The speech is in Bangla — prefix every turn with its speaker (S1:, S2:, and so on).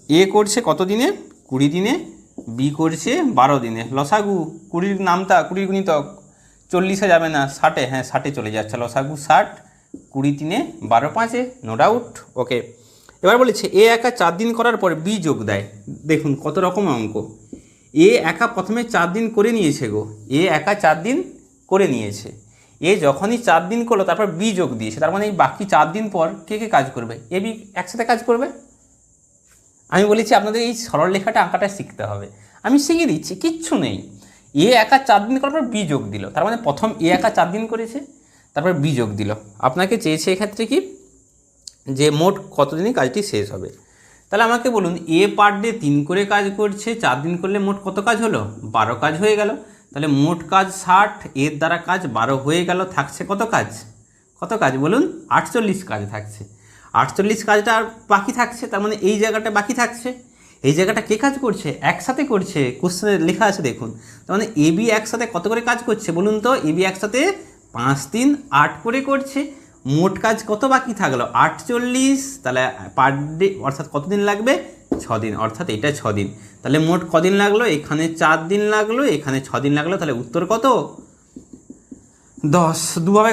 S1: এ করছে কত দিনে? 20 দিনে। বি করছে 12 দিনে। লসাগু 20 নামতা, 20 গুণিতক 40-এ যাবে না, 60-এ, হ্যাঁ 60-এ চলে যাচ্ছে। লসাগু 60, 20 3 12 5, নো ডাউট। ওকে, এবার বলেছে এ একা 4 দিন করার পর বি যোগ দেয়। দেখুন কত রকম অঙ্ক। এ একা প্রথমে 4 দিন করে নিয়েছে গো, এ একা 4 দিন করে নিয়েছে। এ যখনই 4 দিন করলো তারপর বি যোগ দিয়েছে, তার মানে এই বাকি 4 দিন পর কে কে কাজ করবে? এ বি একসাথে কাজ করবে। আমি বলেছি আপনাদের এই সরল লেখাটা আঁকাটা শিখতে হবে, আমি শিখিয়ে দিচ্ছি, কিচ্ছু নেই। এ একা 4 দিন করার পর বি যোগ দিল, তার মানে প্রথম এ একা 4 দিন করেছে, তারপর বি যোগ দিল। আপনাকে চেয়েছে এক্ষেত্রে কি, যে মোট কতদিনে কাজটি শেষ হবে। তাহলে আমাকে বলুন, এ পার ডে 3 করে কাজ করছে, 4 দিন করলে মোট কত কাজ হলো? 12 কাজ হয়ে গেল। তাহলে মোট কাজ 60, এর দ্বারা কাজ 12 হয়ে গেল, থাকছে কত কাজ? কত কাজ বলুন? 48 কাজ থাকছে। 48 কাজটা আর বাকি থাকছে, তার মানে এই জায়গাটা বাকি থাকছে। এই জায়গাটা কে কাজ করছে? একসাথে করছে, কোশ্চেনে লেখা আছে দেখুন। তার মানে এ বি একসাথে কত করে কাজ করছে বলুন তো? এ বি একসাথে 5 3 8 করে করছে। মোট কাজ কত বাকি থাকলো? 48। তাহলে পার ডে অর্থাৎ কতদিন লাগবে? 6 দিন, অর্থাৎ এটা 6 দিন। তাহলে মোট কদিন লাগলো? এখানে 4 দিন লাগলো, এখানে 6 দিন লাগলো। তাহলে উত্তর কত? 10। দুভাবে